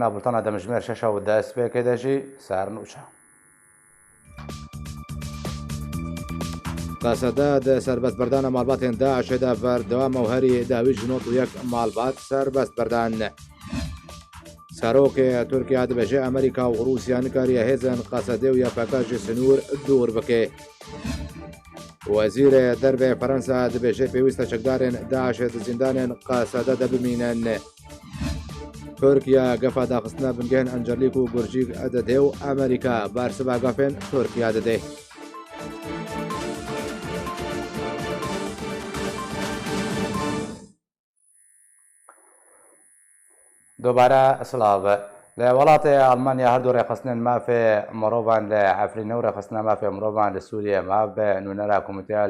نابلتانە دەمژمێر 6 و دەست پێکە دەژی سارنوچە. قەسەدە دە سربەستبەردانە ماڵباتێن داعشێدا بەردەوامە و هەری داوی ژنۆت و یەک ماڵبات سربەستبەردان. سەرۆکێ تورکیا دەبێژێ ئەمریکا و رووسیا نکاریە هێزن قەسەدێ و یاپەکەژی سنوور دوور بکێ. وەزیرێ دەربێ فەرەنسا دەبێژێ پێویستە چەکدارێن داعشێت زیندانێن قەسەدە دەبمینەن. تورکیا گەفا داخستنە بنگێن ئەنجەلیک و گورجیک ئەدەدێ و ئەمریکا بارسبا گەفێن تورکیا دەدێ. دووبارە سلااوە لە وڵاتی ئەڵمانیا هەردوو ڕێخستنێن مافێ مرۆڤان لە عەفرینە و ڕێخستنە مافێ مرۆڤان لە سووریە ماف بە نوونەرا کۆمیتیا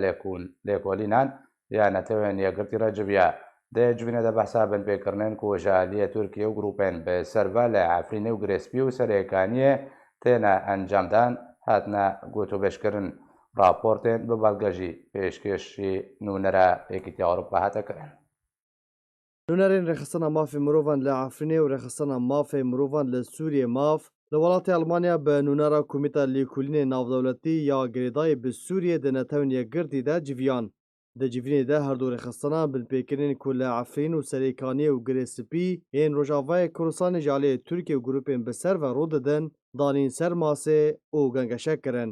لێکۆلینان یان نەتەوێن یەکگرتی ڕەجبیە دەجبینەدە بەحسا بنپێکردنێن کۆژالیە تورکیە و گروپێن بە سەرڤە لە عەفرینە و گرێسپی و سەرەکانیە تێنە ئەنجامدان هاتنە گوتوبێشکردن راپۆرتێن بە بەڵگەژی پێشکەشی نوونەرە یەکێتی ئەوروپا هاتەکردن. نونەرên rêxistina mafê mirovan li Efrînê û rêxistina mafê mirovan li Sûriyê mav li welatê Almanya bi nûnera Komîta Lêkolînê Navdewletî ya Girêdayê bi Sûriyê di netewên yekgirtî de civiyan. Di civînê de her du rêxistinan binpêkirîn ku li Efrîn û Serêkaniyê û Girêspî ên Rojavayê Kurdistanê ji aliyê Tirkiye û grûpên bi ser ve rû didin, danîn ser masê û gengeşek kirin.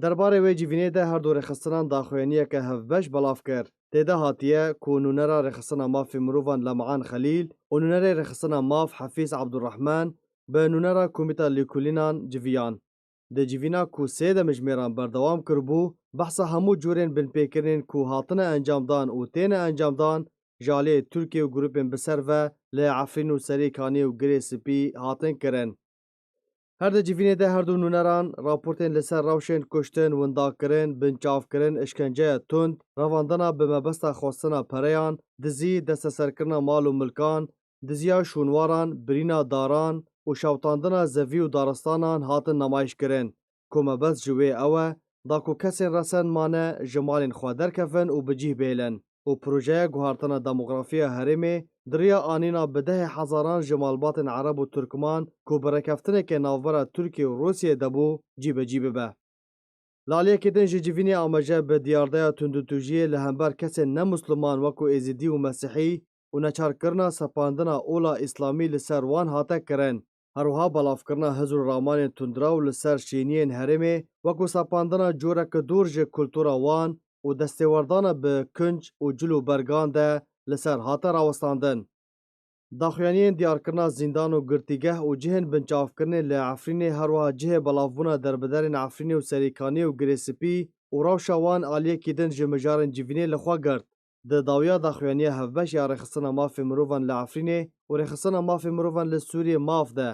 Derbarê wê civînê de her du rêxistinan daxuyaniyeke hevbeş belav kir. Têde hatiye ku nûnera rêxistina mafê mirovan Lemecan Xelîl û nûnerê rêxistina maf Hefîz Abdurrehman bi nûnera Komîta Lêkolînan civiyan. Di civîna ku sê demijmêran berdewam kiribû, behsa hemû curên binpêkirîn ku hatine encamdan û têne encamdan ji aliyê Tirkiye û grûpên bi ser ve li Efrîn û Serêkaniyê û Girêspî hatin kirin. Her di civînê de her du nûneran raportên li ser rewşên kuştin, windakirin, binçavkirin, işkenceya tund, revandina bi mebesta xwestina pereyan, dizî, desteserkirina mal û milkan, diziya şûnwaran, birîna daran û şewtandina zevî û daristanan hatin nemayîşkirin. Ku mebest ji wê ew e da ku kesên resen mane ji malên xwe derkevin û bi cih bêlin û projeya guhartina demografiya herêmê diriya anîna bi dehê hezaran ji malbatên Ereb û Tirkman ku bi rekeftinekê navbera Tirkiye û Rûsyê de bû cîbecî bibe. Laliyekê din ji civînê amaje bi diyardeya tundutûjiyê li hember kesên nemusliman wekû Êzidî û Mesîhî û neçarkirina sepandina ola îslamî li ser wan hate kirin. Herwiha belavkirina hizb û ramanên tundrew li ser şêniyên herêmê wekû sepandina coreke dûr ji kultura wan û destêwerdana bi kunc û cil û bergan de li ser hate rawestandin. Daxuyaniyên diyarkirina zindan û girtîgeh û cihên binçavkirinê li Efrînê herwiha cihê belavbûna derbiderên Efrînê û Serêkaniyê û Girêspî û rewşa wan aliyekî din ji mijarên civînê li xwe girt. Di dawiya daxuyaniya hevbeş ya rêxistina mafê mirovan li Efrînê û rêxistina mafê mirovan li Sûriyê mav de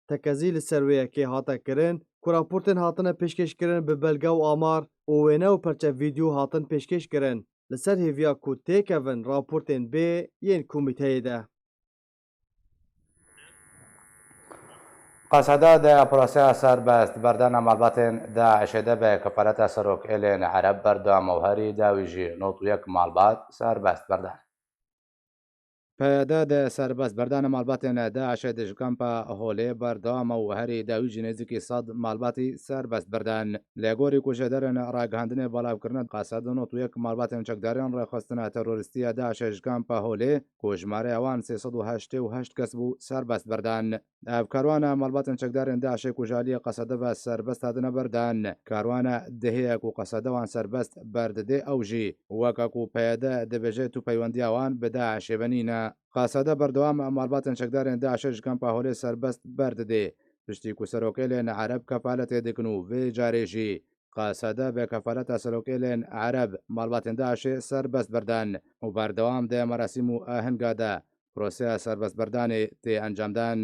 tekezî li ser wê yekê hate kirin ku raportên hatine pêşkêşkirin bi belge û amar û wêne û perçev vîdyo hatin pêşkêşkirin. Li ser hêviya ku têkevin raportên bê yên komîteyê de. قەسەدە دە پرۆسەیە سەربەستبەردانە ماڵباتێن داعشێدە بە کەفالەتە سەرۆکێلێن عەرەب بەردەوامە و هەری داویژی 91 ماڵبات سەربەستبەردان. پەیەدە دە سەربەستبەردانە ماڵباتێنە داعشێ دژ کەمپە هۆلێ بەردەوامە و هەری داویژی نزیکی سەد ماڵباتی سەربەستبەردان لە گۆری کوژەدەرن ڕاگەاندنێ بەڵاوکردنە قەسەد 91 ماڵباتێن چەکداریان ڕێخستنە تەرۆریستیە داعشێ ژ کەمپە هۆلێ کوژمارە ئەوان 388 کەس بوو سەربەستبەردان. ئەو کاروانە ماڵباتن چەکدارێن داعشێ کوژالیە قەسەدە بە سەربەست هاتنە بەردان کاروانە دهەیەک و قەسەدەوان سەربەست بەردەدێ ئەوژی وەکەک و پەیەدە دەبێژێت و پەیوەندیاوان بە داعشێ بەنینە. قەسەدە بەردەوام ماڵباتن چەکدارێن داعشێ ژ کەمپە هۆلێ سەربەست بەردەدێ پشتی کو سەرۆکێلێن عەرەب کەفالەتێ دکن و vê carêjî قەسەدە بە کەفالەتە سەرۆکێلێن عەرەب ماڵباتên داعشێ سەربەست بەردان و بەردەوام دە مەراسیم و ئاهەنگادا پرۆسەیە سەربەستبەردانê tê encamdan.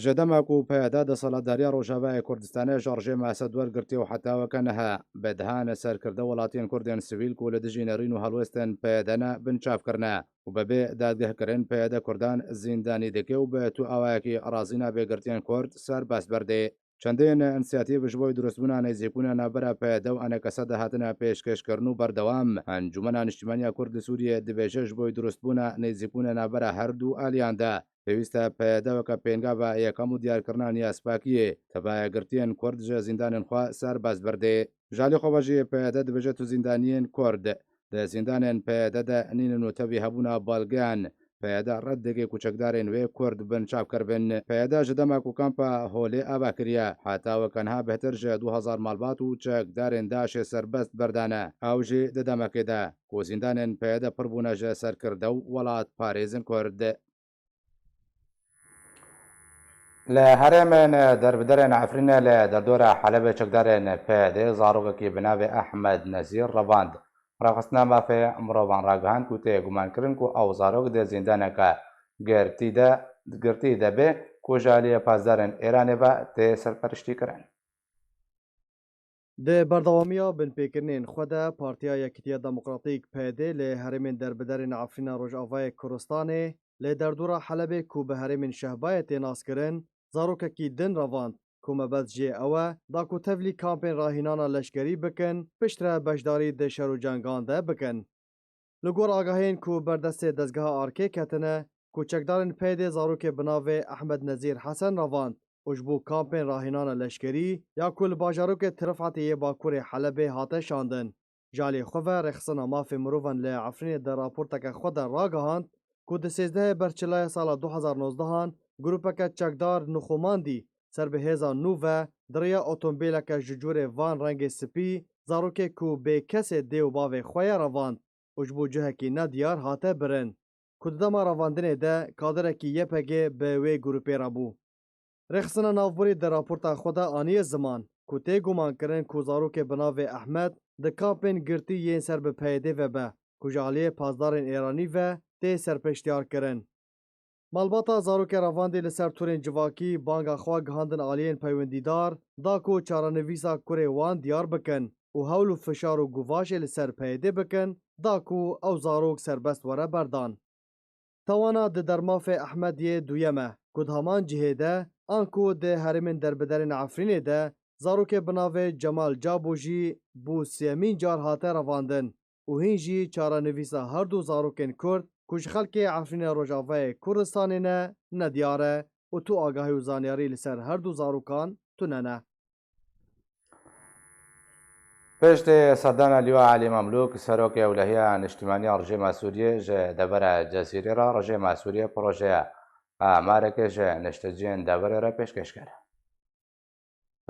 Ji demek û peyda desaladariya Rojavayê Kurdistanê ji rejêma Esed wergirtiye û hetaweke nehe bedihane serkirde welatiyên Kurdên sivîl ku li dijî nêrîn û helwestên peyedene binçavkirine û bebê dadgehkirin peyede Kurdan zîndanî dike û bi tu awayekî razîna bêgirtiyên Kurd serbest berdê. Çendên înisiyatîv ji bo durustbûna nêzîbûna navbera peyede û enekesede hatine pêşkêşkirin û berdewam. Encûmena Niştimaniya Kurd li Sûriyê dibêje ji bo durustbûna nêzîbûna navbera her du aliyan de پێویستە پەیەدەوەکە پێنگا بە یەکەم و دیارکردنانی ئەسپاکیە تەبایەگرتیان کورد ژە زیندانên xwe serbest birdê. Jalê xwe jî peyede dibêje tu zîndaniyên Kurd di zîndanên peyede de nînin û tevî hebûna balgeyan peyede reddekê kûçekdarên wê Kurd bin çavkirbin. Peyede ji dema ku kampa Holê ava kiriye heta wekenha bêhtir ji 2000 malbat û çekdarên Daişê serbest berdane. Ew jî di demekê de ku zîndanên peyede pir bûne ji serkirde û welat parêzin Kurd. Li herêmên derbederên Efrînê li derdora Helebê çekdarên peyedê zarokekî bi navê Ehmed Nezîr revand. Rexistina mafê mirovan ragihand ku tê gumankirin ku ew zarok di zîndaneke girtî de bê ku ji aliyê pazdarên Îranê ve tê serpereştîkirin. Di berdewamiya binpêkirinên xwe de Partiya Yekîtiya Demokratîk PD li herêmên derbederên Efrîna Rojavayê Kurdistanê li derdora Helebê ku bi herêmên Şehbayê tê naskirin, zarokekî din revand ku mebez jê ew e da ku tevlî kampên rahînana leşkerî bikin, piştre beşdarî di şer û cengan de bikin. Li gor agahiyên ku berdestê dezgeha arkê ketine, kûçekdarên PD zarokê bi navê Ehmed Nezîr Hesen revand û ji bo kampên rahînana leşkerî ya ku li bajarokê Tirifetê yê Bakurê Helebê hate şandin. Jalê xwe ve rêxistina mafê mirovan li Efrînê de raporteke xwe de ragihand ku di 13 berçilaya sala 2019 grupeke çekdar nixomandî ser bi hêza nû ve diriya otomobîleke ji curê van rengê spî zarokê ku bê kesê dê û bavê xwe ye revand û ji bo cihekî nediyar hate birin. Ku di dema revandinê de kadirekî YPG bi wê grupê re bû. Rêxistina navborî di raporta xwe de aniye ziman ku tê gumankirin ku zarokê bi navê Ehmed di kampên girtî yên ser bi peyedê ve be ku ji aliyê pazdarên Îranî ve tê serpeştiyarkirin. Malbata zarokê revandê li ser turên civakî banga xwe gihandin aliyên peywendîdar da ku çarenivîsa kurê wan diyar bikin û hewl û fişar û guvaşê li ser peyedê bikin da ku ew zarok serbest were berdan. Tawana di dermafê Ehmediyê duyem e ku di heman cihê de an ku di herêmên derbederên Efrînê de zarokê bi navê Cemal Cabo jî bû sêmîn car hate revandin û hîn jî çarenivîsa her du zarokên Kurd ku ji xelkê Efrînê Rojavayê Kurdistanê ne nediyar e û tu agahî û zanyarî li ser her du zarokan tunene. Piştî serdana Lîwa Elî Memlûk serokê ewlehiya niştimaniya rejîma Sûriyê ji devera Cezîrê re rejîma Sûriyê projeya amarekê ji nişteciyên deverê re pêşkêş kir.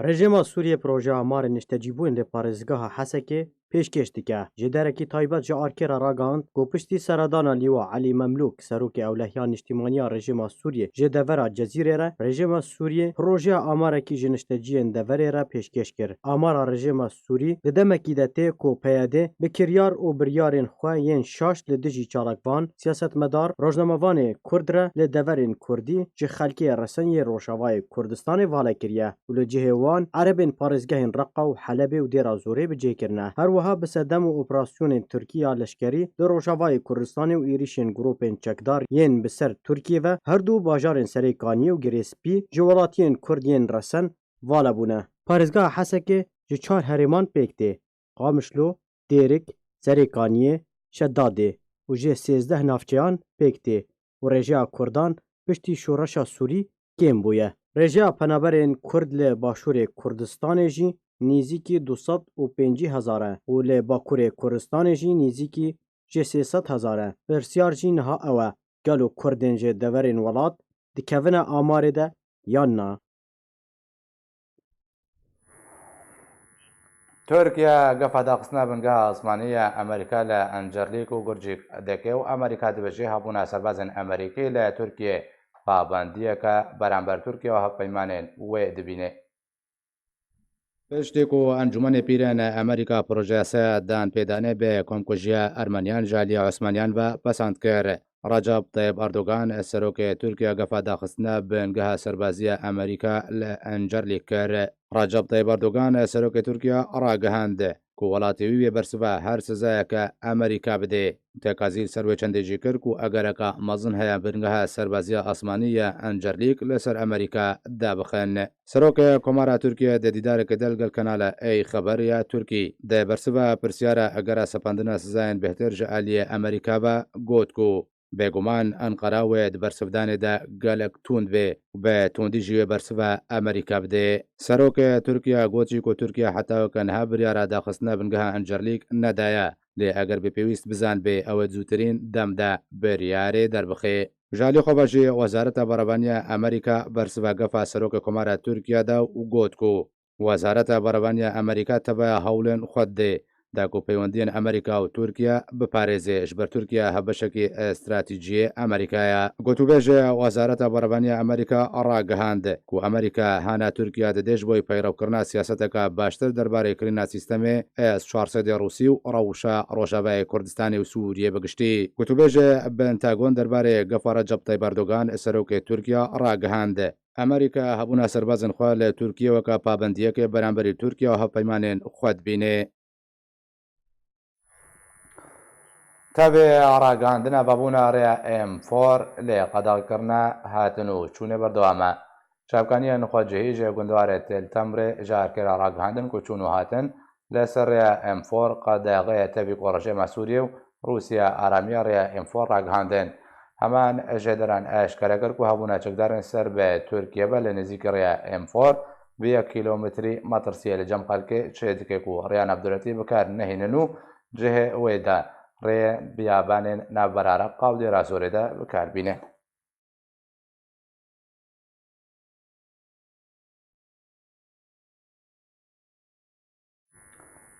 Rejima Sûriye proje amarê niştecîbûyên li parêzgeha Hesekê pêşkêş dike. Ji derekî taybet ji arkêra ragihand ku piştî seredana Lîwa Elî Memlûk serokê ewlehiya niştimaniya rejima Sûriyê ji devera Cezîrê re rejima Sûriyê projeya amarekî ji nişteciyên deverê re pêşkêş kir. Amara rejima Sûrî di demekî de tê ku PYD bi kiryar û biryarên xwe yên şaş li dijî çalakvan, siyasetmedar, rojnamevanê Kurd re li deverên Kurdî ji xelkê Resenyê Rojavayê Kurdistanê valekiriye û li cihê wan erebên parêzgehên Reqa û Helebê û dêra Zorê bicêkirine. Her bi sedem û operasyonên Tirkiya leşkerî di Rojavayê Kurdistanê û êrişên grupên çekdar yên bi ser Tirkiye ve her du bajarên Serêkaniyê û Girêspî ji welatiyên Kurd yên Resen valebûne. Parêzgeha Hesekê ji çar herêman pêk tê: Qamişlo, Dêrik, Serêkaniyê, Şeddadê û ji 13 navçeyan pêk tê û rêjeya Kurdan piştî şoreşa Sûrî kêm bûye. Rêjeya penaberên Kurd li Başûrê Kurdistanê jî nêzîkî 250,000 e û li Bakurê Kurdistanê jî nêzîkî ji 300,000 e. Pirsiyar jî niha ew e gelo Kurdên ji deverên welat dikevine amarê de yan na. Tirkiye gefa daqistina bingeha Osmanî ya Amerîka li Encerlîk û Gurcîk dike û Amerîka dibêje hebûna serbazên Amerîkî li Tirkiyê pabendiyeke beramber Tirkiye û hevpeymanên wê dibîne. Piştî ku Encûmenê Pîrên Amerîka projeya se dan pêdanê bê komkujiya Ermeniyan ji aliyê Osmaniyan ve pesand kir. Recep Tayyip Erdogan serokê Tirkiye gefa daxistina bingeha serbaziya Amerîka li Encerlîk kir. Recep Tayyip Erdogan serokê Tirkiye ragihand ku welatê wî wê bersiva her sizayeke Amerîka bidê. Tekazîl ser wê çendê jî kir ku egereka mezin heye bingeha serbaziya Osmanî ya Encerlîk li ser Amerîka dabixin. Serokê Komara Tirkiye di dîdarekê del gel kanala Ey Xeber ya Tirkî di bersiva pirsyara egera sepandina sizayên bêhtir ji aliyê Amerîka ve got ku بێگومان ئەنقەرا وێ بەرسەفدانێدا گەلک توند بێ بە توندیژیێ بەرسڤە ئەمریکا بدێ سەرۆکە تورکیا گۆچی و تورکیا حتاوەکەنها بریارە داخستنە بنگەها ئەنجەرلیک نەدایە لێ ئەگەر بە پێویست بزان بێ ئەوە زووترین دەمدا بریارێ دەربخێ ژالی خۆبەژێ وەزارەتە بەڕەبانیە ئەمریکا بەرسڤە گەفا سەرۆکە کۆمارە تورکیادا و گۆتکو وەزارەتە بەڕەبانیە ئەمریکا تەبە هەوڵێن خۆت دێ داکۆ پەیوەندیان ئەمریکا و تورکیا بپارێزێش بەر تورکیا هەبەشێکی ئەستراتیجیە ئەمریکایە گوتوبێژە وەزارەتە بەڕەبانیە ئەمریکا ڕاگەهاند و ئەمریکا هانا تورکیا دەدێش بۆی پەیڕەوکردنا سیاسەتەکە باشتر دەربارەی کردنا سیستەمێ S400 رووسی و ڕەوشە ڕۆژاوای کوردستانی و سووریە بەگشتی گوتوبێژە بنتاگۆن دەربارەیە گەفارە جەبتەی بەردۆگان سەرۆکی تورکیا ڕاگەهاند ئەمریکا هەبوونا سەربازن خوا لە تورکیەوەکە پابندیەکە بەرامبەری تورکیا و هەپەیمانێن خۆت بینێ تابێ ڕاگەاندنە بەبوونا ڕێ M4 لێ قەداغکردنا هاتن و چوونێ بەردەوامە چاپکانیە نخواجهێژێ گوندوارێت تێل تەمرێ ژارکێرا ڕاگەاندن و چوون و هاتن لەسەر ڕێ M4 قەداغەیە تەوی قۆڕەژێمە سووریە و رووسیا ئارامیە ڕێ M4 ڕاگەاندن هەمان ژێدەران ئاشکارەکرد و هەبوونا چەکدارن سەر بە تورکیە بە لە نزیکی ڕێ M4 بە کیلۆمتری مەترسیە لە جەم قەلکێ چێ دکێک و ڕێیان عەبدولەتی بکار نەهێنن و جهێ ئەوێدا ڕێ بیابانێن ناوبەرارە قاودێ راسۆرێدا بکاربینێن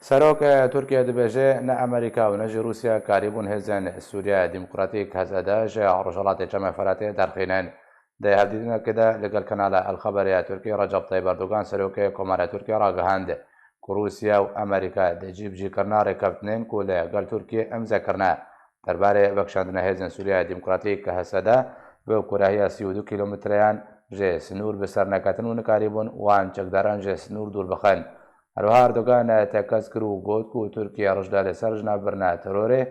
سەرۆکە تورکیا دەبێژێ نە ئەمریکا و نەژی رووسیا کاریبوون هێزن سووریا دیموکراتیک هەزەدا ژێ ڕۆژهەڵاتی جەمەفەراتێ دەرخینن دەی هەبدیدنەکەدا لەگەڵ کەناڵە ئەلخەبەریا تورکی ڕەجەب تایب ئەردۆغان سەرۆکەی کۆمارە تورکیا ڕاگەهاند رووسیا و ئەمریکا دەجیبجیکردنا ڕێکەوتنێن و لەگەڵ تورکی ئەمزەکردنا دەربارەی بەخشاندنە هێزن سووریا دیموکراتیک کە هەسەدا بە کوراهیە 32 کیلۆمتریان ژێ سنوور بەسەر نەکەتن و نکاریبوون وان چەکداران ژێ سنوور دوور بخەن هەروەها ئەردۆغان تەکەس کرد و گوت و تورکیا ڕژدا لەسەر ژنابرنا تەرۆرێ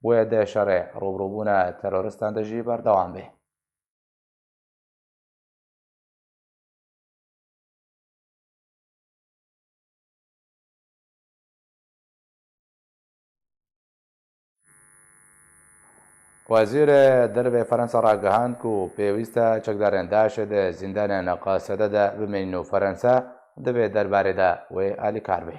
وێ دەشەڕێ ڕوبڕووبوونە تەرۆریستان دەژی بەردەوام بێ وەزیرە دەربێ فەرەنسا ڕاگەهاند و پێویستە چەکدارێن داعشێ دە زیندانە نەقاسەدەدا بمێنین و فەرەنسا دەبێت دەربارەدا وێ ئالیکار بێ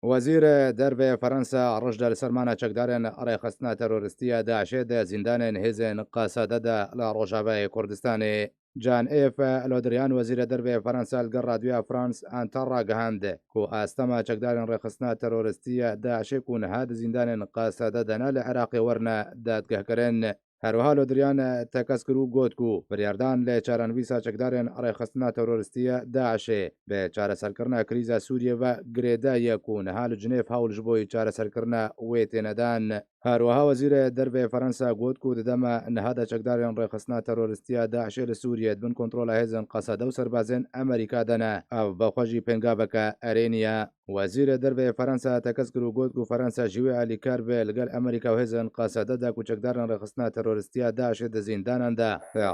وەزیرە دەربێ فەرەنسا ڕژدا لەسەرمانە چەکدارێن ڕێخستنە تەرۆریستیە داعشێ دە زیندانێن هێزن قاسەدەدا لە ڕۆژاوای کوردستانی جان ئف لۆدریان وەزیرە دەربێ فەرەنسا لەگەڵ ڕادیۆ فرانس ئانتە ڕاگەهاند و ئاستەما چەکدارن ڕێخستنە تەرۆریستیە داعشێک و نەهاد زیندانێن قاسەدە دەنا لە عێراقی وەرنە دادگەهکردن هەروەها لۆدریان تەکەس کرد و گوت و بریاردان لە چارەنویسا چەکدارێن ڕێخستنە تەرۆریستیە داعشێ بە چارەسەرکردنە کریزە سووریە بە گرێدا یەک و نەها لە جنێف هەوڵ ji بۆی چارەسەرکردنە وێ تێنەدان هەروەها وەزیرە دەربێ فەرەنسا گوت و دەدەمە نەهادە چەکدارێن ڕێخستنە تەرۆریستیە داعشێ لە سووریە بن کۆنتترۆلە هێزن قەسەدە و سەربازێن ئەمریکا دەنا ئەو بەخۆشی پێنگابەکە ئەرێنیە وەزیرە دەربێ فەرەنسا تەکەس کرد و گوت و فەرەنسا ژیوێ ئالیکار بێ لەگەڵ ئەمریکا و هێزن قەسەدەدا و چەکدارن ڕێخستنە تەرۆریستیە داعشێ دە زینداناندا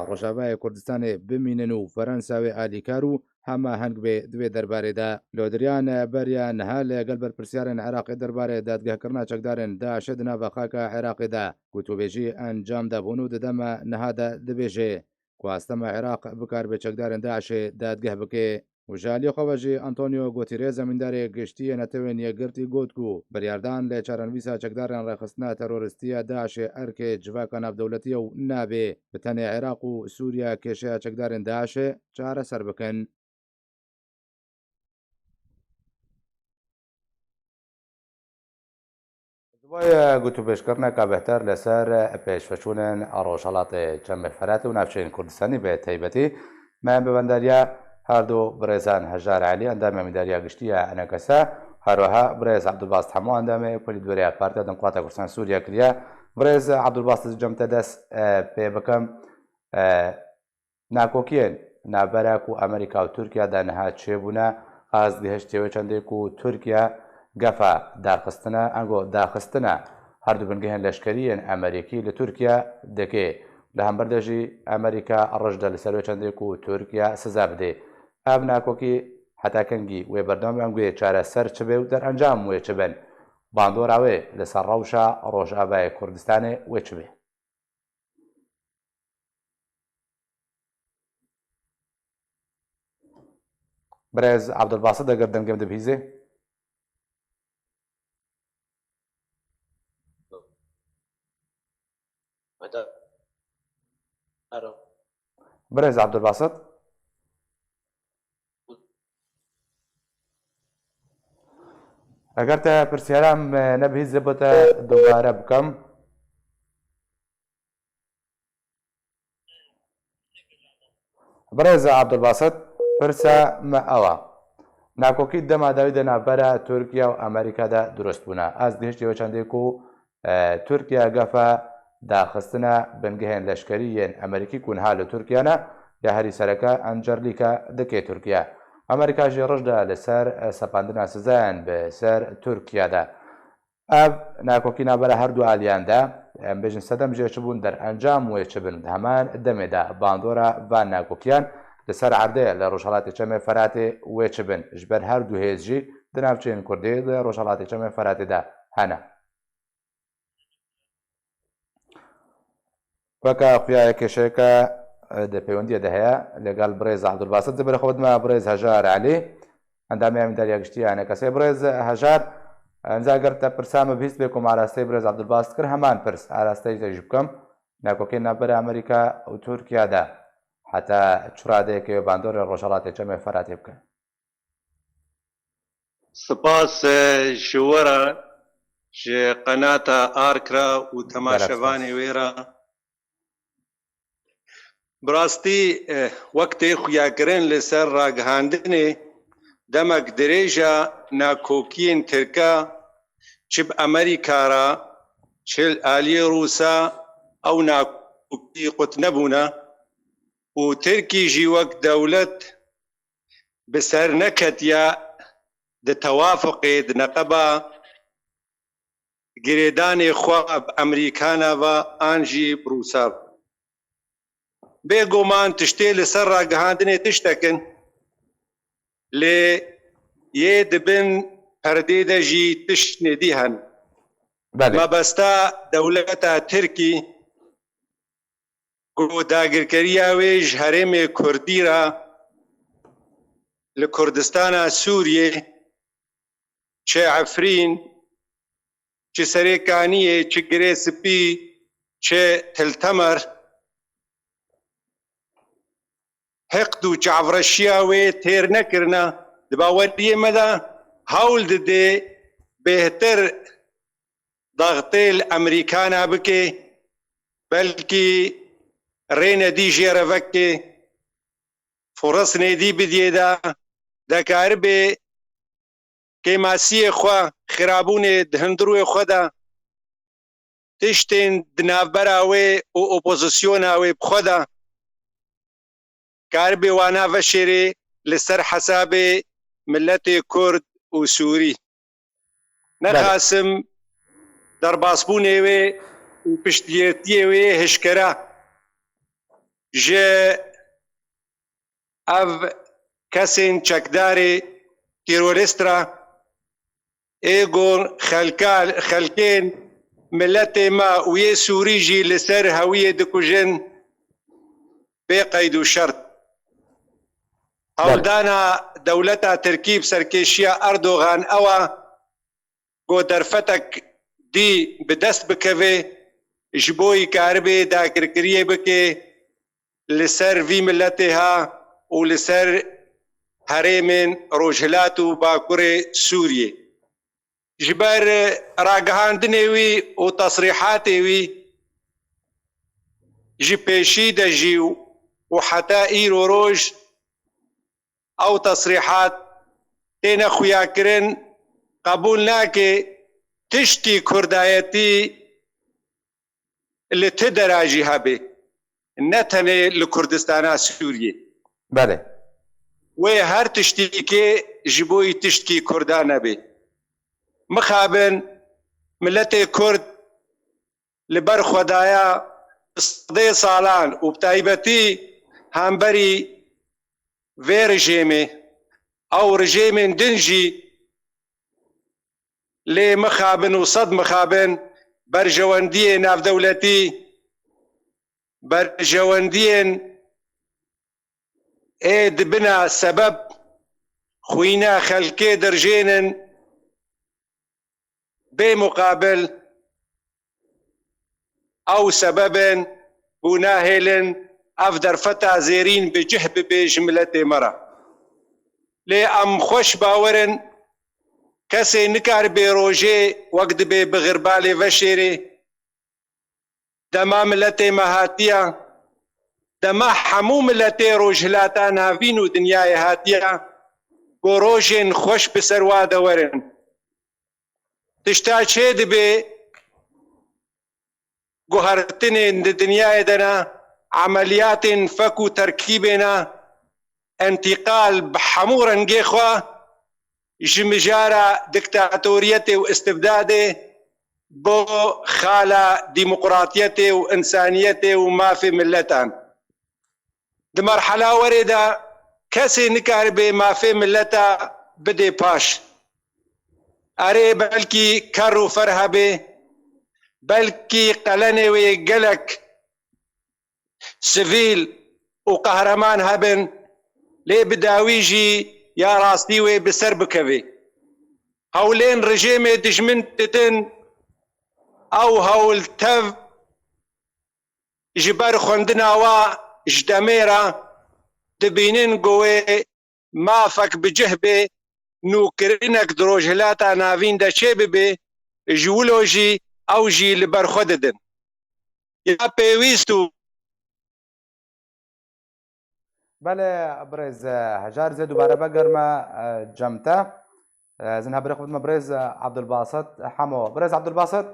ڕۆژاوای کوردستانی بمینن و فەرەنساوێ ئالیکار و هەمە هەنگ بێ دوێ دەربارێدا لۆدریان بەریە نەها لەگەڵ بەرپرسیارن عێراقی دەربارێ دادگەهکردنا چەکدارن داعشێ دنا بە خاکە عێراقیدا گوتوبێژی ئەنجام دەبوون و دەدەمە نەهادە دەبێژێ کواستەمە عێراق بکار بێ چەکدارن داعشێ دادگەه بکێ وژالی خۆبەژی ئەنتۆنیۆ گۆتیرێ زەمیندارێ گشتیە نەتەوێن یەکگرتی گوت و بریاردان لە چارەنویسا چەکداران ڕێخستنە تەرۆریستیە داعشێ ئەرکێ جڤاکە ناودەوڵەتیە و نابێ بتەنێ عێراق و سووریا کێشەیە چەکدارن داعشێ چارەسەر بکەن گوتوبێژکردنەکە بەهتر لەسەر پێشفەچوونن ڕۆژهەڵاتی جەمەفەرات و ناوچەین کوردستانی بە تایبەتی مایان بەبەنداریە هەردوو برێزان هەژار عەلی ئەندامە میداریە گشتیە ئەنەکەسە هەروەها برێز عەبدولباست هەموو ئەندامێ پۆلی دووەریا پارتە دموکراتە کوردستان سووریا کردیا برێز عەبدولباست جەمتە دەست پێ بکەم ناکۆکیên ناوبەرێک و ئەمریکا و تورکیا دانەها چێبوونە ئازگەهشتەوە چەندێک و تورکیا گەفە داخستنە ئەنگۆ داخستنە هەردوو بنگەهێن لەشکریên ئەمریکی لە تورکیا دەکێ لە هەمبەردەژی ئەمریکا ڕژدە لەسەروێ چەندێک و تورکیا سزا بدێ ئەم ناکۆکی هەتاکەنگی وێ بەردەوام گوێ چارەسەر چ بێ و دەرئەنجام وێ چ بن باندۆراوێ لەسەر ڕەوشە ڕۆژئاوای کوردستانê wê çi bê برێز عەبدولباسط ئەگەر دەنگەم دەبیزێ برێز عەبدولباسط ئەگەر تا پرسیارام نەبیزە بۆتە دووبارە بکەم برێز عەبدولباسط پرسە ئەوە ناکۆکی دەماداوی دەنابەرە تورکیا و ئەمریکادا دروست بوونە ئەس دهشتیەوە چەندێک و تورکیا گەفە داخستنە بنگهێن لەشکریên ئەمریکی کونها لە تورکیانە یا هەریسەرەکە ئەنجەرلیکە دەکێ تورکیا ئەمریکاژی ڕژدا لەسەر سەپاندنا سزایان بەسەر تورکیادا ئەv ناکۆکی نابەرە هەردوو ئالیاندا ئەم بێژن سەدەم ژێچ بوون دەرئەنجام وێچ بن هەمان دەمێدا باندۆرە بان ناکۆکیان لەسەر عەردەیە لە ڕۆژهەڵاتی چەمێ فەراتێ وێچ بن ژبەر هەردوو هێزجی دناوچەیەن کوردی لە ڕۆژهەڵاتی چەمێ فەراتێدا هەنە وەکە خوایە کێشەیەکە پەیوەندیە دەهەیە لەگەڵ برێز عەبدولباسط جبرە خۆتمە برێز هەژار عەلی ئەندامیان دەریاگشتیانە کەسێ برێز هەژار ئەنجاگەر تە پرسامە بیست بێ کۆم ئاراستەی برێز عەبدولباسط کرد هەمان پرس ئاراستەی دەژ بکەم ناکۆکەی نابەرە ئەمریکا و تورکیادا حتا چڕادەیەکەوێ باندۆرە ڕۆژهەڵاتی چەمێ فەراتێ بکە سپاس ji we re ji qenata Arkra û temaşevanê wê re bi rastî wektê xuyakirin li ser ragihandinê demek dirêja nakokiyên Tirka çi bi Amerîka re çi aliyê Rûsa ew nakokî qut nebûne û Tirkî jî wek dewlet bi ser neketiye di tewafukê di neqeba girêdanê xwe bi Emerîkana ve an jî bi Rûsa bêguman tiştê li ser ragihandinê tiştekin lê yê dibin perdê de jî tişt nêdî hen mebesta dewleta Tirkî ku dagirkeriya wê ji herêmê Kurdî re li Kurdistana Sûriyê çi Efrîn çi Serêkaniyê çi Girêspî çi Tiltemer heqd û çavreşiya wê têr nekirine di baweriyê me de hewl dide bêhtir daxtê li Emerîkana bike belkî rê nedî jê re veke furas nedî bidî de dekaribê kêmasiyê xwe xirabûnê di hundirûyê xwe de tiştên di navbera wê û opozisyona wê bi xwe de karibê wana veşêrê li ser hesabê milletê Kurd û Sûrî nexasim derbasbûnê wê û piştiyetiyê wê hişkera ji ev kesên çekdarê terorîst re êgo xelkên milletê me û yê Sûrî jî li ser hewiyê dikujin bê qeyd û şert hewldana dewleta Tirkî bi serkêşiya Erdogan ew e got derfetek dî bi dest bikeve ji bo karibê dagirkeriyê bike li ser vî milletê ha û li ser herêmên Rojhilat û Bakurê Sûriyê ji ber ragihandinê wî û tesrîhatê wî ji pêşî de jî û heta îro roj ew tesrîhat têne xuyakirin qebûl nake tiştî kurdayetî li ti dera jî hebe ne tenê li Kurdistana Sûriyê wê her tiştîkê ji bo tiştkî Kurda nebe mixabin milletê Kurd li ber xwedaya sedê salan û bi taybetî hemberî vê rejêmê ew rejêmên din jî lê mixabin û sed mixabin berjewendiyê navdewletî berjewendiyên ê dibine sebeb خوينا خلكي درجين بمقابل أو سبب بناهل أفدر فتى زيرين بجهب بجملة مرة لي أم خوش باورن كسي نكار بروجي وقت بغربالي وشيري دما ملتي مهاتيا دما حمو ملتي روجلاتا نافينو دنياي هاتيا بروجين خوش بسروا دورن تشتا شيد بي قهرتن دنياي دنا عمليات فكو تركيبنا انتقال بحمورا نجيخوا جمجارة دكتاتوريته واستبداده بو خالة ديمقراطيته وإنسانيته وما في ملتان دي مرحلة وردة كسي نكاربي ما في ملتا بدي باش أري بلكي كارو فرهبي بلكي قلني ويقلك سفيل وقهرمان هبن لي بداويجي يا راستيوي بسر بكبي هولين رجيمي دجمنتتن او هول تف جبر خندنا و جدميرا دبينين قوي ما فك بجهبي نوكرينك دروجهلاتا نافين دا شببي جولوجي او جي لبرخددن يا بيويستو بله برز هجار زي دوباره بقرما جمتا زنها بريخ بدما برز عبد الباسط حمو برز عبد الباسط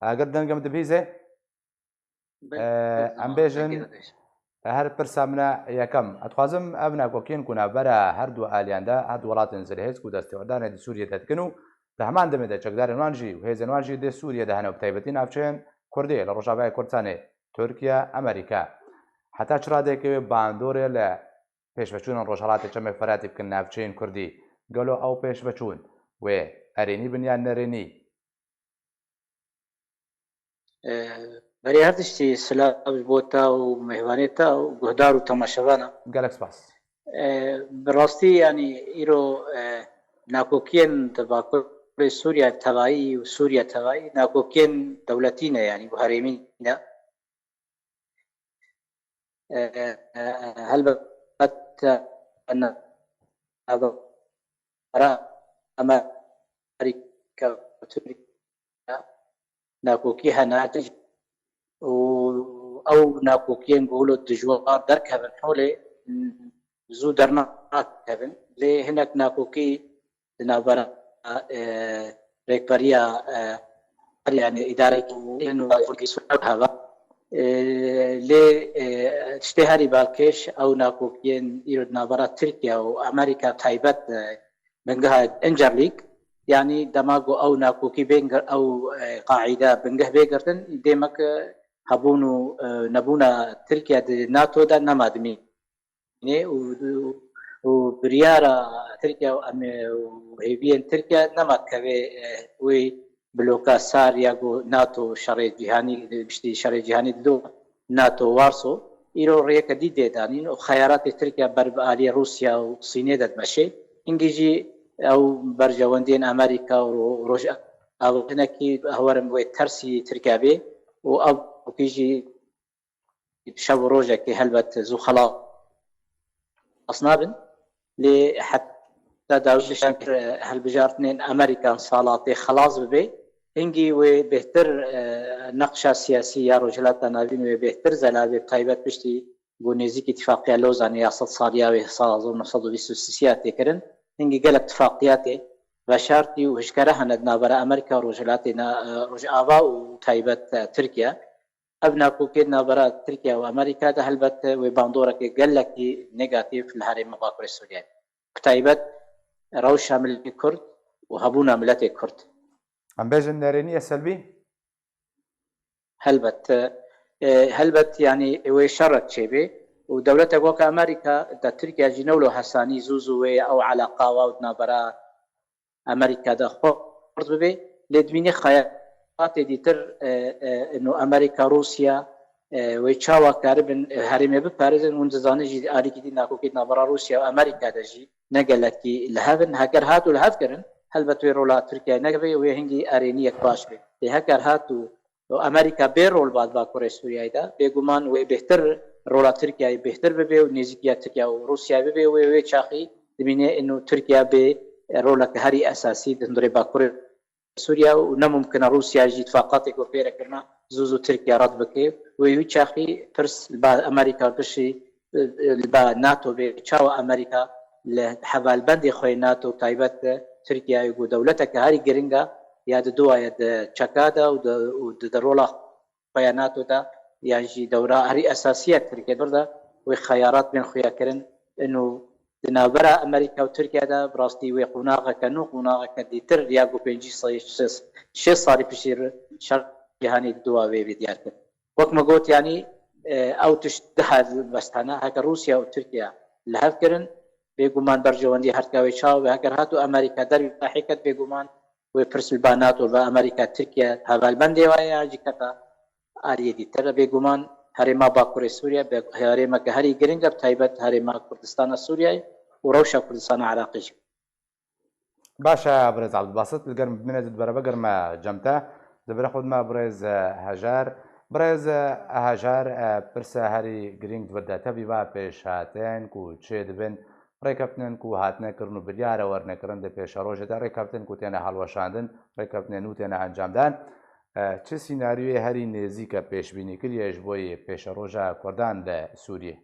قدن قمت بهيزه ام بيجن هر برسامنا يكم اتخازم ابنا كوكين كنا برا هردو الياندا هاد ولاتن زلهيز كو دستوردان دي سوريا تتكنو دهمان دمده چقدار نوانجي وهيز نوانجي دي سوريا دهنو بتايبتين افچين كردي لروجابای كردستاني تركيا امريكا حتى چرادێک باندۆرێ لە پێشبەچوون ڕۆژهەڵاتی چەمێک فەراتی بکەن ناوچەین کوردی گەلۆ ئەو پێشبەچوون وێ ئەرێنی بنیان نەرێنی بەری هەر تشتی سلااوش بۆ تا و میهوانێت تا و گوهدار و تەماشەوانە گەلێک سپاس بڕاستی ینی ئیرۆ ناکۆکیên باکوڕی سووریا تەواایی و سووریا تەواایی ناکۆکیên دەوڵەتینە ینی بۆ هەرێمینە هەلبەتە ئەمریکا و تورکیا ناکۆکی هەناتە و ئەو ناکۆکیên گوڵ و دژوار دەرکەبن حولێ زوو دەرناکەبن لێ هەنێک ناکۆکی ناوبەرە ڕێکبەریە ینی ئیدارەی هەوا لێ شتێ هەری باڵکێش ئەو ناکۆکیên ئیرۆ ناوبەرە تورکیا و ئەمریکا تایبەت بنگەها ئەنجەرلیک ینی دەماگۆ ئەو ناکۆکی بێنگەر ئەو قاعیدا بنگەه بێگرتن دێمەک هەبوون و نەبوونە تورکیا ناتۆدا نەمادمی و بریارە تورکیا و هێویên تورکیا نەماکەوێ وی بلوکا ساریا گو ناتو شەڕێ جیهانی پشتی شەڕێ جیهانی دو ناتو وارسۆ ئیرۆ ڕێیەکە دی دێدانین و خەیاراتی تورکیا بەربعالی رووسیا و سینێ دەدمەشێ ئینگلیزی ئەو بەرژەوەندێن ئەمریکا و ڕۆژ ئاوهنەکی هەوەرم وێ تەرسی تورکیا بێ و ئەو کیژی شەو ڕۆژێکی هەلبەت زوو خەلاص نابن لێ حتا داوشان هەلبژارتنێن ئەمریکان ساڵاتێ خلاص ببێ هنگی وێ بهتر نەقشە سیاسی یا ڕۆژهەڵاتە ناوین وێ بهتر زەلاوێ تایبەت پشتی بۆ نێزیکی اتفاقیە لۆزانە یا 100 ساڵیاوێ ساڵ 1923 تێکردن هنگی گەلک اتفاقیاتێ بە شارتی و هشکارە هەنەد ناوبەرە ئەمریکا و ڕۆژهەڵاتی ڕۆژئاوا و تایبەت تورکیا ئەو ناکۆکێت ناوبەرە تورکیا و ئەمریکادا هەلبەت وێ باندۆرەکە گەلێکی نێگاتیڤ لە هەرێمە باکوڕی سووریا تایبەت ڕەوشە ملتی کورد و هەبوونە ملەتێ کورد ئەم بێژن نەرێنیە سەلبی هەلبەت ینی ئێوەی شەڕەت چێبێ و دەوڵەتێک وەکە ئەمریکا دا تورکیا ژینەوڵۆ هەسانی زوو وێ ئەو عەلاقاوە و ناوبەرە ئەمریکادا خۆرد ببێ لێ دوینێ خەیاراتی دیتر ئەمریکا رووسیا وی چاوا کاربن هرمه بپارزن اون زانه جی آری کی ناکو کی نبرا روسیا و امریکا دجی نگلت کی لهبن هکر هاتو لهب کرن هلبته رولا ترکیه نگوی و هنگی ارینی یک باش به هکر هاتو و امریکا به رول بعد با کره سوریه دا بگمان و بهتر رولا ترکیه بهتر به و نزدیکی ترکیه و روسیا به و چاخی دمینه انه ترکیه به رولا هری اساسی دندره با کره سوريا ونممكن روسيا جي اتفاقاتك وفيرا كرنا زوزو تركيا رد بكي ويوشاخي فرس با امريكا بشي با ناتو بيشاو امريكا لحوال بندي خوي ناتو تايبت تركيا يقول دولتك هاري جرينجا يا دوا يا تشاكادا ودرولا بياناتو دا يعني دورة هاري اساسيه تركيا بردا وخيارات من خويا كرن انه دنابرا امريكا وتركيا دا براستي وقناغه كانو قناغه كديتر ياغو بنجي شي صار بشير شرق جهاني دوا وي ديار وقت ما قلت يعني او تشتها بس انا هكا روسيا وتركيا لهفكرن بيغمان برجوندي هركاوي شاو هكر هاتو امريكا در حقيقه بيغمان وبرس البانات وامريكا تركيا هذا البندي ويا جكتا اري دي تر بيغمان هرما باكور سوريا هرما كهري جرينجا بتايبت هرما كردستان سوريا وروشا كردستان عراقي باشا برز عبد الباسط القرم بمنزل برا ما جمته دبر خود ما برز هجار برز هجار برسا هري جرينج بردا تبي با پیش هاتن کو چه دبن ریکاپتن کو هاتنه کرنو بلیاره ورنه کرنده پیش روشه دا ریکاپتن کو تینه حلوشاندن ریکاپتن نو تینه انجام دان چه سیناریوی هری نزیکا پیش بینی کلیش بوی پیش روژا کردان ده سوریه؟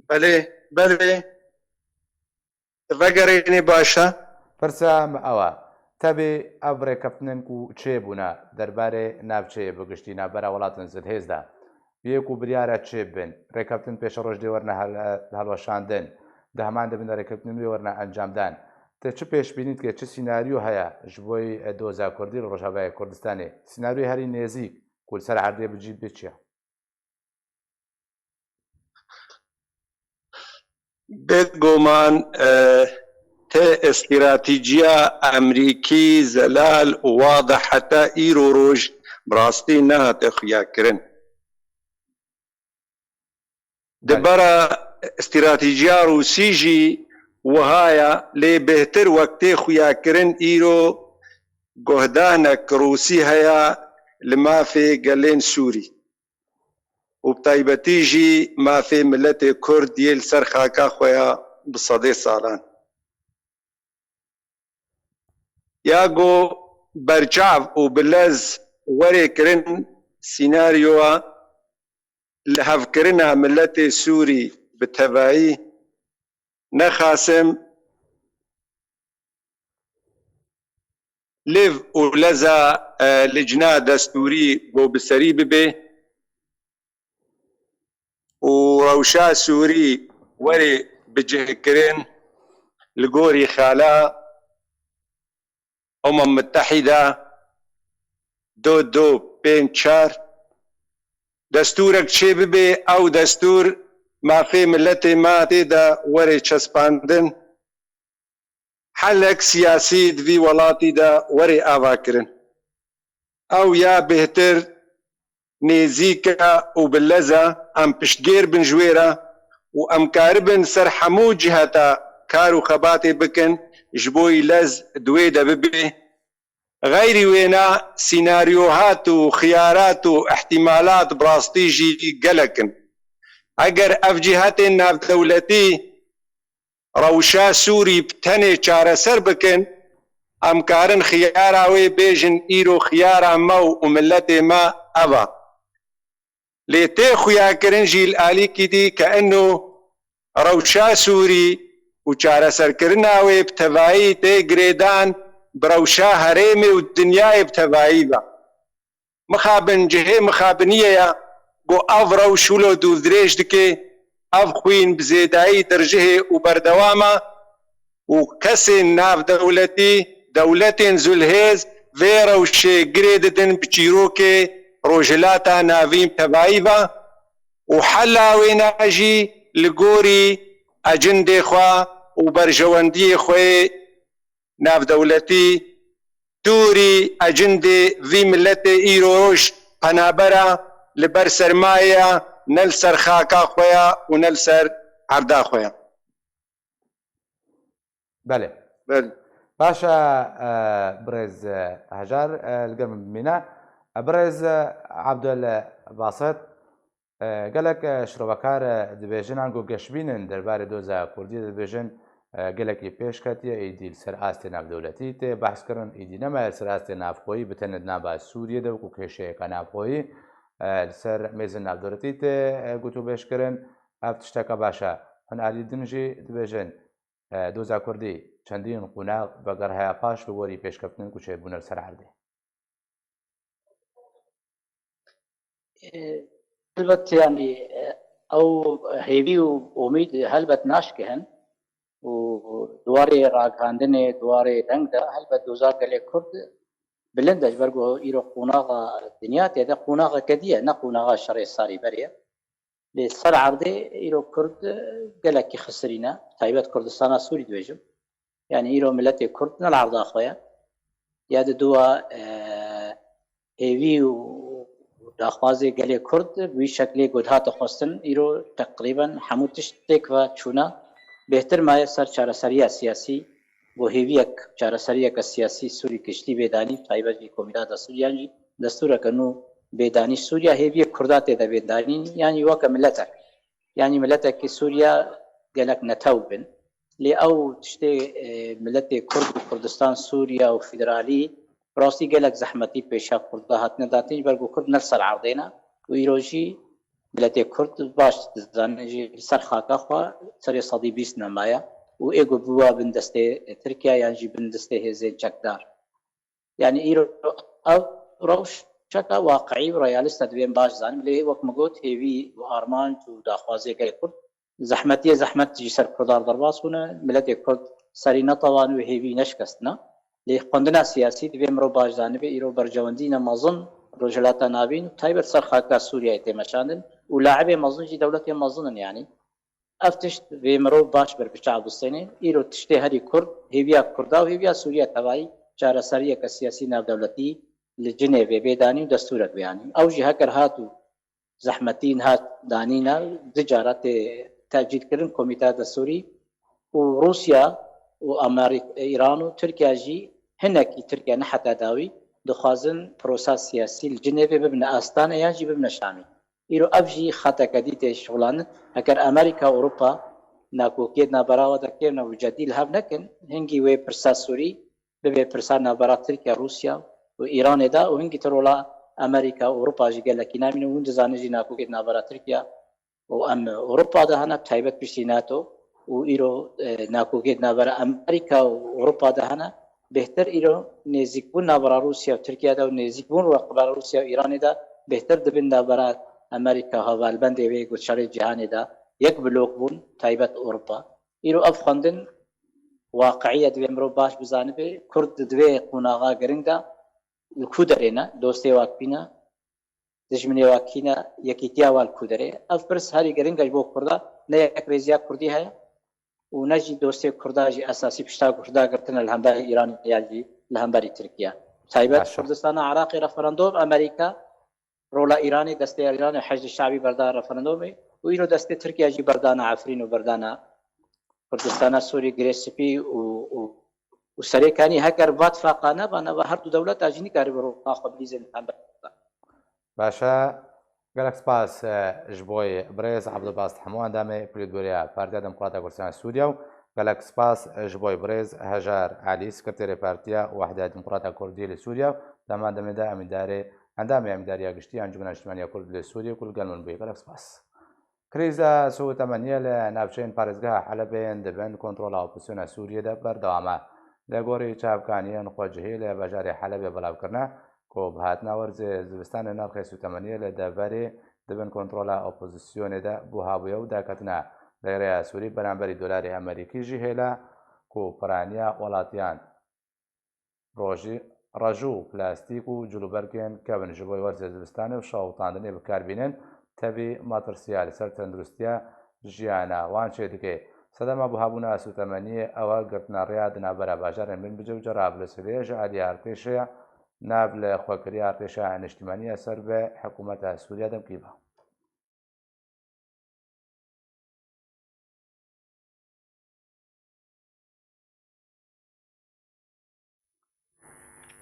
بله وگرینی باشه پرسام اوا تبی ابره کپتنن کو چه بونا درباره نافچه بگشتی نابرا ولاتن زد هزده بیکو بریاره چه بین ریکاپتن پیش روش دی ورنه هلوشاندن ده همان ده بین ریکاپتن وی ورنه انجام دان ته چه پیش بینید که چه سیناریو هیا جبوی دوزا کردی رو روشابای کردستانی سیناریو هری نزیک کل سر عرضه بجیب بچیا بگومان ته استراتيجية أمريكي زلال وواضح حتى إيرو روج براستي إنها تخيا كرن دبرا استراتيجية روسيجي وهايا لي بهتر وقتي خويا كرن إيرو قهدانك روسي هيا لما في قلين سوري وبتايبتيجي ما في ملت كرد يل سرخاكا خويا بصدي صالان ياغو برجعف وبلز وري كرن سيناريو لهف كرنا ملت سوري بتبعي نخاسم ليف ولزا لجنة دستوري بو بسري ببي وروشا سوري وري بجهكرين لقوري خالا متحدة دو بين شار دستورك شي ببي او دستور ما في ملتي ما تيدا وري چسپاندن حلق سياسي دوي ولاتي دا وري آواكرن او يا بهتر نيزيكا وباللزا ام پشتگير بن جويرا و ام كاربن سر حمو جهتا كارو خباتي بكن جبوي لز دويدا ببي غير وينا سيناريوهات وخيارات واحتمالات براستيجي قلقن اگر اف جهات ناف دولتي روشا سوري بتني چاره سر بكن ام كارن خياراوي بيجن ايرو خيارا مو وملتي ما افا ليتي خويا كرنجي الالي كدي كانه روشا سوري وچاره سر کرناوي بتبعي تي گريدان بروشا هريمي والدنيا بتبعي با مخابن جهه مخابنيه گو اف روشولو دو دريج دكي اف خوين بزيداي درجه وبردواما وكسن ناف دولتين زلهز فيروشي جريددن بچيروكي روجلاتا نافيم تبعيبا وحلا ويناجي لقوري اجندي خوا وبرجواندي خوي ناف دولتي دوری اجنده وی ملت ایروش پنابرا لبر سرمایه نل سر خاکا خویا و نل سر عردا خویا. بله بله باشا برز هجار القرم مينا برز عبد الباسط قالك شروبكار دبيجن عنقو قشبين دربار دوزا كردي دبيجن قالك يبيش كاتيا ايدي سر آستي ناف دولتي تي بحث كرن ايدي نما سر آستي ناف خوي بتند نابا سوريا دو كو كيشي كناف خوي سر ميزن ناف دولتي تي قوتو بيش كرن افتشتاكا باشا هن عالي دنجي دبيجن دوزا كردي چەندین قوناغ بەگەڕهەیە پاش بە وەری پێشکەوتن کوچێ بوونە سەر عەردێ. البته يعني او هيبي واميد هلبت ناشكهن ودواري راغاندنه دواري دنگدا هلبت دوزا قلي كرد بلندج برغو ايرو قوناغا دنيا تيدا قوناغا كديه نا قوناغا شري ساري بريه لسر عرضي ايرو كرد قالك خسرينا تايبت كردستان سوري دوجم يعني ايرو ملتي كرد نالعرض اخويا ياد دوا هيفي داخوازي قالي كرد بشكل قدهات خصن ايرو تقريبا حموتش تك و چونا بهتر ما يسر چارەسەریە سیاسی بۆ هێویەک چارەسەریەکە سیاسی سووری کشتی بێدانی تایبەتی کۆمیتا سووریانی دەستورەکەن و بێدانی سووریا هێویە کوردا تێدا بێدانی ینی وەکە ملەتێک ینی ملەتێکی سووریا گەلک نەتەو بن لێ ئەو تشتێ ملەتێ کورد و کوردستان سووریا و فیدرالی ڕاستی گەلک زەحمەتی پێشا کورددا هاتنەداتنی بەرگو کورد نەسەر عەردێنە و ئیرۆژی ملەتێ کورد باش دەزانێژی سەر خاکەخوا سەری سەدی 20 نەمایە و ئێگو بووە بندەستێ ترکیا یانجی بندەستێ هێزێ چەکدار یعنی ئیرۆ ئەو ڕەوشەکە واقعی و ڕەیالیستە دەبێن باش زانم لێ وەک مگوت هێوی و ئارمانج و داخوازیەکەی کورد زەحمەتیە زەحمەتیجی سەر کوردار دەرباس بوونە ملەتێ کورد سەری نەتەوان و هێوی نەشکەستنە لێ خوێندنا سیاسی دەبێ مرۆ باش زانبێ ئیرۆ بەرجەوەندینە مەزن ڕۆژهەلاتە ناوین و تایبەت سەر خاکە سووریای تێمەشاندن و لاعبێ مەزنجی دەوڵەتی مەزنن یعنی افتشت به مرو باش بر بچا بوسنه ایرو تشته هری کرد هیویا کردا و هیویا سوریه توای چاره سریه که سیاسی ناو دولتی لجنه و بیدانی و دستورک بیانی او جه هکر هاتو زحمتین هات دانینا تجارت تاجیل کردن کمیته دستوری و روسیا و امریکا ایران و ترکیه جی هنکی ترکیه نه حتی داوی دخوازن پروسه سیاسی لجنه و ببنه آستانه یا جی ببنه شامی ایرو افجی خطا کدیت شغلان اگر امریکا اوروپا ناکوکید نابراوا دکر نو جدیل هم نکن هنگی و پرسا سوری به پرسا نابرا ترکیه روسیا و ایران دا و هنگی ترولا امریکا اوروپا جی گله کی نامینو وند زانه جی ناکوکید نابرا ترکیه و ام اوروپا ده هنا تایبت پیشی ناتو و ایرو ناکوکید نابرا امریکا و اوروپا ده هنا بهتر ایرو نزدیک بون نابرا روسیا و ترکیه دا و نزدیک بون رقبا روسیا و ایران دا بهتر دبن نابرا امریکا هوالبند وی گوشاری جهانی دا یک بلوک بون تایبت اروپا ایرو اف خوندن واقعیت و امرو باش بزانبه کرد دوی قوناغا گرنگ دا کودرینا دوستی واکبینا دشمنی واکینا یکیتیا وال کودری اف برس هری گرنگ جو کردا نه یک ریزیا کردی ہے و نجی دوستی کردا جی اساسی پشتا کردا گرتن الهمباری ایران یالجی الهمباری ترکیه تایبت کردستان عراق رفراندوم امریکا رولا ایرانی دسته ایران حشد شعبی بردار رفراندومه و ایرو دسته ترکیه جی بردان عفرین و بردان کردستان سوری گریسپی و سریکانی هکر وات فاقانه بنا و هر دو دولت اجنی کاری برو قبلیزن هم باشا گەلک سپاس ji bo birêz Ebdulbas hemû endamê Pîrgoriya Partiya Demokrata Kurdistana Sûriya û gelek spas ji bo birêz Hejar Elî Sekreterê Partiya Wehda Demokrata Kurdî li Sûriya dema demê de emîdarê endamê emîdariya giştî Encûmena Niştimaniya Kurd li Sûriyê ku li gel min bûye gelek spas. Krîza Sû temeniye li navçeyên parêzgeha Helebeyên dibin kontrola opozisyona Sûriyê de berdewam e. Li gorî çavkaniyên xwecihî li bajarê Helebê belavkirine ku bi hatina werzê zivistanê nirxê sûtemeniyê li deverê dibin kontrola opozisyonê de buhabûye û derketina lêreya Sûrî beramberî dolarê Amerîkî jî hêle ku piraniya welatiyan rejû plastîk û cilûbergên kevin ji bo werzê zivistanê û şewitandinê bikarbînin tevî matirsiya li ser tenduristiya jiyana wan çê dike. سەدەما بووهابوونا سوتەمەنی ئەوە گرتنەڕیا دنابەرە باژارێن بن بجە و جەراب لە سودێژ علی ئارتێشەیە ناب لە خۆکردی ئارتێشە نیشتیمانیە سەر بە حکوومەتە سووریا دەمکیبە.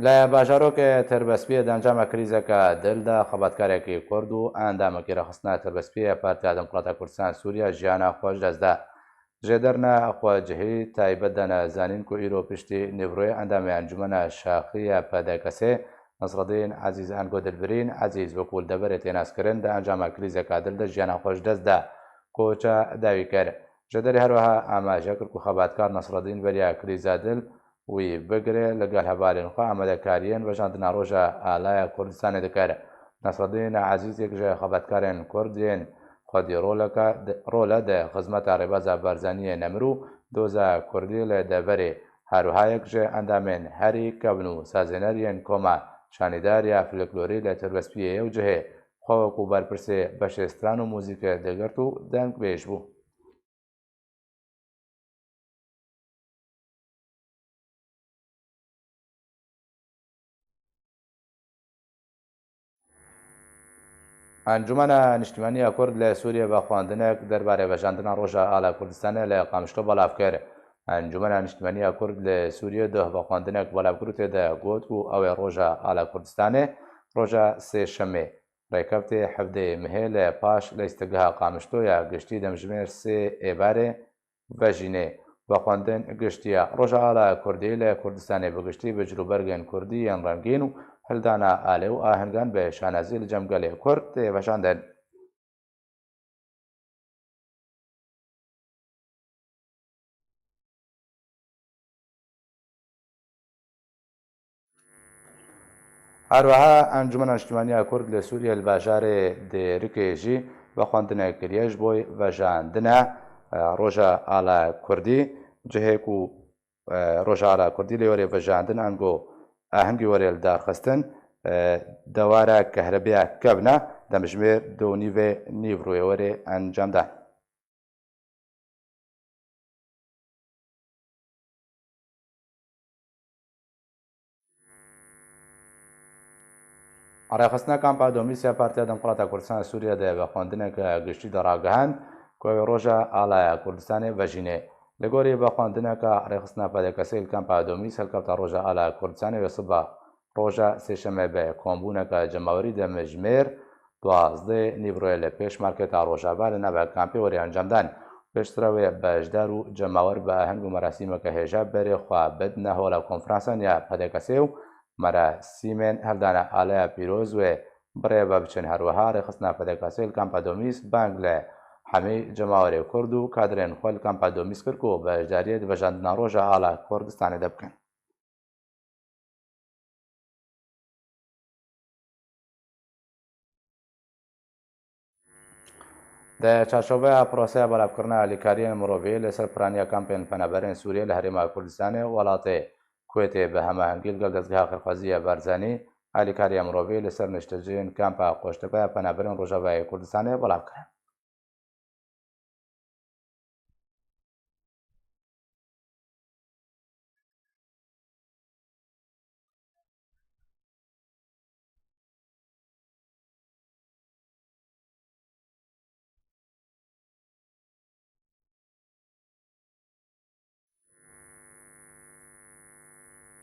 لە باژارۆکە تربەسپیە دەنجامە کریزەکە دڵدا خەباتکارێکی کورد و ئەندامەکی ڕەخستنە تربەسپیە پارتیا دموکراتە کوردستان سووریا ژیانە خۆش دەستدا ژێدەرنە ئەخواجهی تایبەت دەنەزانین و ئیرۆ پشتی نیڤڕۆی ئەندامی ئەنجومەنە شاخیە پەدەکەسێ نەسڕەدین عەزیز ئەنگۆ دلبرین عەزیز وەکوول دەبەرێت تێناسکردن دە ئەنجامە کریزەکە دڵدە ژیانە خۆش دەستدا کۆچە داوی کرد ژێدەری هەروەها ئاماژە کرد و خەباتکار نەسڕەدین بەریا کریزە دڵ وی بگرێ لەگەڵ هەبارێنخوا ئامادەکاریان بەژاندنا ڕۆژە ئالایە کوردستانی دەکرد نەسڕەدین عەزیز یەکژە خەباتکارێن کوردێن خودی ڕۆلە دە خزمەتە ڕێبازە بەرزانیە نەمر و دۆزە کوردی لە دەبەرێ هەروها یەکژێ ئەندامێن هەری کەبن و سازێنەریان کۆمە شانیداریە فلکلۆری لە تربەسپیە و جهێ خۆوەک و بەرپرسێ بەشێستران و موزیکە دەگەرت و دەنگ بێژ بوو. ئەنجومەنە نیشتیمانیە کورد لە سووریە بە خواندنێک دەربارەی بەژاندنا ڕۆژە ئالا کوردستانە لە قامشتۆ بەڵاو کرد. ئەنجومەنە نیشتیمانیە کورد لە سووریە دۆ بە خواندنێک بەڵاوکرد و تێدا گوت و ئەوێ ڕۆژە ئالا کوردستانێ ڕۆژە سێشەمێ ڕێکەوتێ هەفتەی مهێ لە پاش لە ئیستگەها قامشتۆیە گشتی دەمژمێر سێ ئێبارێ بەژینێ بە خواندن گشتیە ڕۆژە ئالا کوردی لە کوردستانی بەگشتی بە جلوبەرگێن کوردی یان ڕەنگین و هەلدانا ئالێ و ئاهەنگان بە شانازی لە جەمگەلێ کورد تێبەشاندن. هەروەها ئەنجومەنە نیشتیمانیە کورد لە سووریە لە باژارێ دێرکێژی بە خواندنێکریەش بۆی بەژاندنە ڕۆژە ئالا کوردی جهێک و ڕۆژە ئالا کوردی لێوەرێ بەژاندن ئەنگۆ ئاهەنگی وەرێ دارخستن دەوارە کەهرەبەیە کەبنە دەمژمێر دۆنیڤێ نیڤڕۆیەوەرێ ئەنجامدان. ڕێخستنە کامپا دۆمیسیا پارتیا دموکراتە کوردستان سووریا دەیە بە خواندنێکە گشتی دەڕاگەهاند کۆوێ ڕۆژە ئالایە کوردستانی بەژینێ لە گۆری بە خواندنەکە ڕێخستنە پەدەکەسەی کامپا دۆمیس هەلکەوتە ڕۆژە ئالایە کوردستانی وێسبە ڕۆژە سێشەمە بە کۆمبوونەکە جەماوەری دەمەژمێر دوازدە نیڤڕۆیە لە پێش مارکێتا ڕۆژاوا لە ناوە کامپی وەری ئەنجامدان پێشترەوەی بەشدار و جەماوەر بە ئاهەنگ و مەراسیمەکە هێژە بەرێخوا بدنە هۆڵە کۆنفرانسان یا پەدەکەسێ و مەراسیمێن هەلدانە ئالەیە پیرۆز وێ بڕێ بە بچن هەروەها ڕێخستنە پەدەکەسێل کامپا دۆمیس بانگ لە هەمەی جەماوەری کورد و کادرێن خۆل کامپا دۆمیس کرد و بەشداریەت بەژاندنا ڕۆژە ئالا کوردستانی دەبکەن. لە چارچۆبەیە پرۆسەیە بەڵاوکردنە ئالیکاریە مرۆڤی لەسەر پرانیە کامپێن پەنەبەرێن سووریە لە هەرێما کوردستانی وڵاتێ کوێتێ بە هەماهەنگی لەگەڵ دەستگاها خەرخوازیە بارزانانی ئالیکاریە مرۆڤی لەسەر نیشتەجێن کامپا قۆشتەپەیە پەنەبەرێن ڕۆژاوای کوردستانی بەڵاوکرا.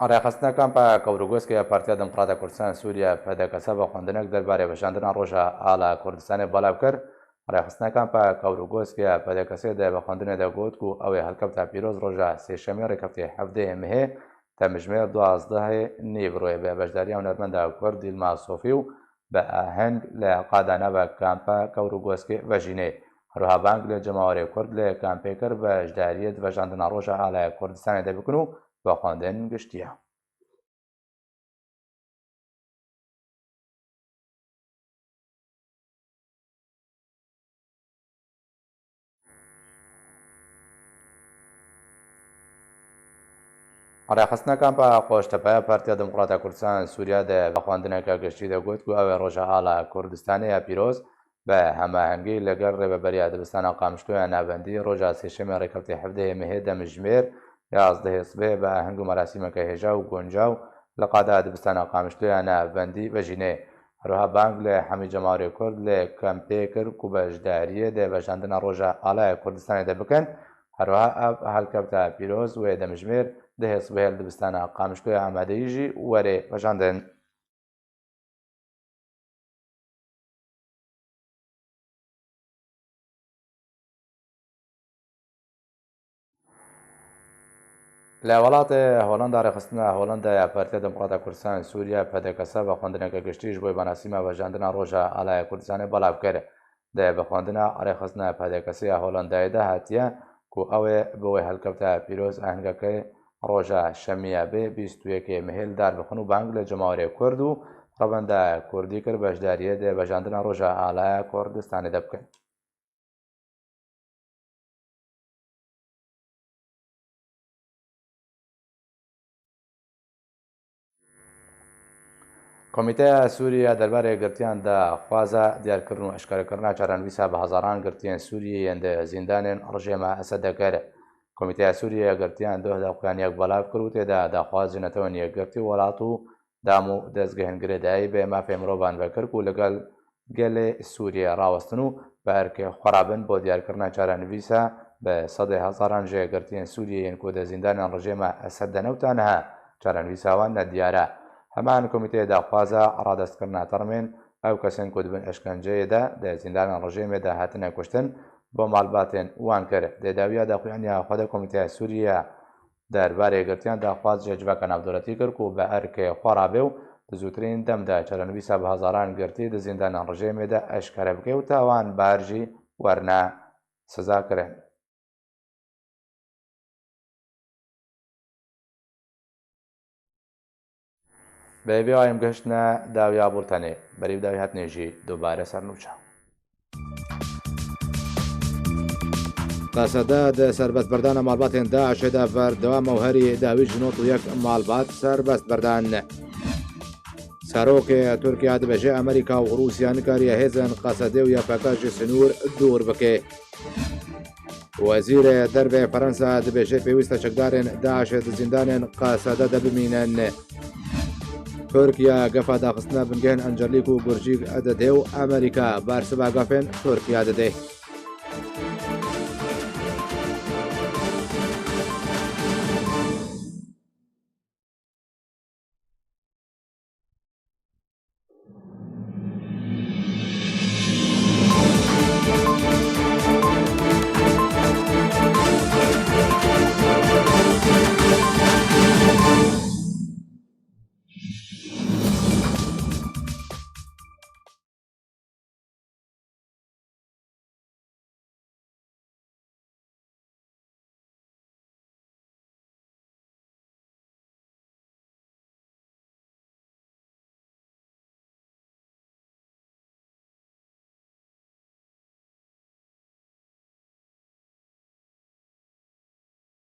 ڕێخستنە کامپا کەورۆگۆسکە پارتیا دموکراتە کوردستان سووریا پەدەکەسە بە خواندنێک دەربارەی بەژاندنا ڕۆژە ئالا کوردستانی بەڵاو کرد. ڕێخستنە کامپا کەورۆگۆسکە پەدەکەسێ دە بە خواندنێ دەگوت و ئەوێ هەلکەوتە پیرۆز ڕۆژە سێشەمێ ڕێکەوتێ هەفتەیە مهێ تەمژمێر دوازدەهێ نیڤڕۆیە بە بەشداریە هونەرمەندە کورد دیلما سۆفی و بە ئاهەنگ لە قادانە بە کامپا کەورۆگۆسکێ بەژینێ هەروها بانگ لە جەماوەری کورد لە کامپێکرد بەشداریەت بەژاندنا ڕۆژە ئالایە کوردستانی دەبکن و بە خواندن گشتیە. ڕێخستنە کامپا قۆشتەپەیە پارتیا دموکراتە کوردستان سووریا دە بە خواندنێکە گشتی دەگوت و ئەوێ ڕۆژە ئالا کوردستانەیە پیرۆز بە هەماهەنگی لەگەڵ ڕێبەبەریا دەبستانە قامشتویان ناوەندی ڕۆژە سێشەمە ڕێکەوتی هەفتەیە مەهێ دەمژمێر 11 سبێ بە هەنگ و مەراسیمەکە هێژا و گۆنجاو لە قادا دەبستانە قامشتویان ناوەندی بەژینێ هەروەها بانگ لە هەمی جەماوەری کورد لە کەمپێ کرد و بەشداریە دەبەژاندنە ڕۆژە ئاڵایە کوردستانی دەبکەن هەروەها ئەف هەڵکەوتە پیرۆز وێ دەمژمێر 10 سبێ دەبستانە قامشتوی ئامادەیژی وەرێ بەژاندن لە وڵاتێ هۆڵندا ڕێخستنە هۆڵندا یا پارتیە دموکراتە کوردستان سووریا پەدەکەسە بە خوێندنەکە گشتیش بۆی بەناسیمە بەژاندنە ڕۆژە ئالایە کوردستانی بەڵاوکەرە دە بە خوێندنە ڕێخستنە پەدەکەسی هۆڵندایدا هاتیە و ئەوێ بەوەی هەلکەوتە پیرۆز ئاهنگەکەی ڕۆژە شەمیە بێ 21 مهێل دار بخن و بانگ لە جەماوەری کورد و ڕەبەندە کوردی کرد بەشداریە دێ بەژاندنە ڕۆژە ئالایە کوردستانی دەبکەن کۆمیتەیە سووریا دەربارەی گرتیان داخوازە دیارکردن و ئەشکارەکردنا چارەنویسە بە هەزاران گرتیان سووریە یەندە زیندانێن ڕژێمە ئەسەدەگەرە کۆمیتەیە سووریا گرتیان دۆهداقیانیەک بەڵاو کرد و تێدا داخوازێنەتەوە یەکگرتی وڵات و دام و دەستگەهێنگرێدایی بێ مافێ مرۆڤان بەکرد و لەگەڵ گەلێ سووریا ڕاوەستن و بە ئەرکێ خۆرابن بۆ دیارکردنا چارەنویسە بە سەدەی هەزاران ژێگرتیان سووریە یەن کۆدە زیندانیان ڕژێمە ئەسەدەنەوتانها چارەنویساوان نەدیارە هەمان کۆمیتەیە داخوازە ڕادەستکردنا تەرمێن ئەو کەسێن کۆ دبن ئەشکەنجەیەدا دە زیندانیان ڕژێمێدا هاتنە کوشتن بۆ ماڵباتێن وان کرد دێداویە داخوایانیا خۆدە کۆمیتەیە سووریا دەربارەی گرتیان داخواز جێجبەکە ناودەوڵەتی کرد و بە ئەرکێ خۆرابێ و زووترین دەمدا چارەنویسە بە هەزاران گرتی دە زیندانیان ڕژێمێدا ئەشکارە بکەی و تاوان بارژی وەرنا سزاکردن بەبێ ئایم گەشتە داویا بورتەنێ بەریو داوی هاتنێژی دووبارە سەرنووچە قەسەدە دە سەربەست بەردانە ماڵباتێن داعشێدا بەردەوامە و هەری داوی ژنۆت و یەک ماڵبات سەربەست بەردان سەرۆکێ تورکیا دەبێژێ ئەمریکا و رووسیا نکاریە هێزن قەسەدێ و یەپەکەژی سنوور دوور بکێ وەزیرە دەربێ فەرەنسا دەبێژێ پێویستە چەکدارێن داعشێت زیندانێن قەسەدە دەبمینەن تورکیا گەفا داخستنە بنگێن ئەنجەلیک و گورجی ئەدەدێ و ئەمریکا بارسبا گەفێن تورکیا دەدێ